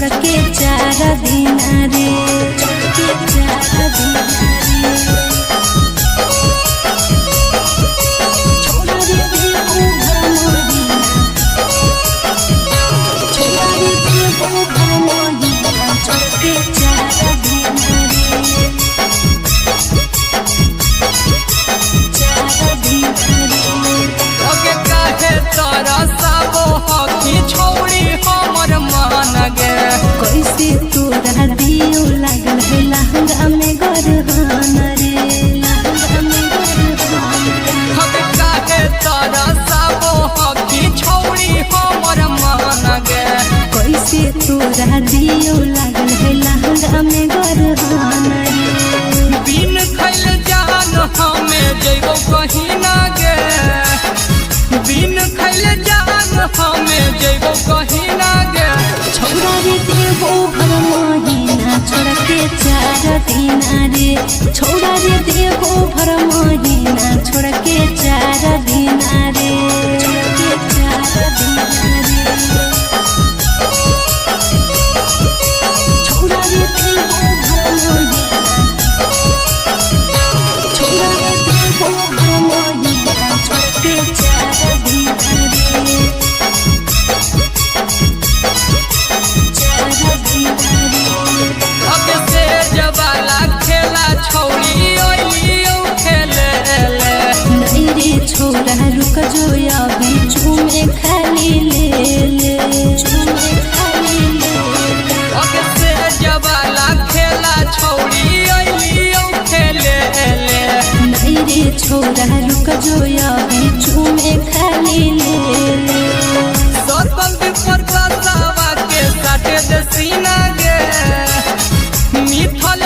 छोड़ के 4 दिन रे, छोड़ के 4 दिन रे। छोड़ा रे देवो घर मोहिना, छोड़ा रे देवो घर मोहिना, छोड़ के 4 दिन रे, 4 दिन रे। ओके काहे तारा साबो हकी छोड़ी हमर मान गे। कैसे तोरा दियो लागल है लहंगा में गरहान रे, लहंगा में गरहान रे। ओके काहे तारा साबो हकी छोड़ी हमर मान गे। कैसे तोरा दियो लागल है लहंगा में गरहान रे। बिन खैल जान हमें जइबो कहीं ना गे। बिन खैल जान हमें जइबो कहीं ना गे। छोड़ा रे देवो घर मोहिना, छोड़ के 4 दिन रे। छोड़ा रे देवो घर मोहिना, छोड़ के 4 दिन रे, छोड़ के 4 दिन रे। छोड़ा रे देवो घर मोहिना, छोड़ा रे देवो घर मोहिना, छोड़ के 4 दिन रे, 4 दिन रे। अब से जबाला खेला छोड़ी ओइलियो खेले ले। नहीं रे छोरा रुक जो अभी चूमे खाली ले ले, चूमे खाली ले ले। अब से जबाला खेला छोड़ी ओइलियो खेले ले। नहीं रे छोरा रुक जो अभी चूमे खाली ले ले। सरपंच पर कसावा के साटे दे सीना गे। मिथल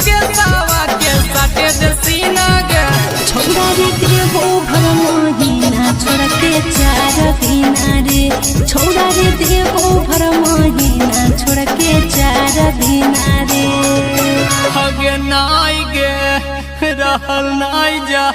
के सावा के साटे दे सीना गे। छोड़ा रे देवो घर मोहिना, छोड़ के 4 दिन रे। छोड़ा रे देवो घर मोहिना, छोड़ के 4 दिन रे। हगे नाई गे रहल नाई जा।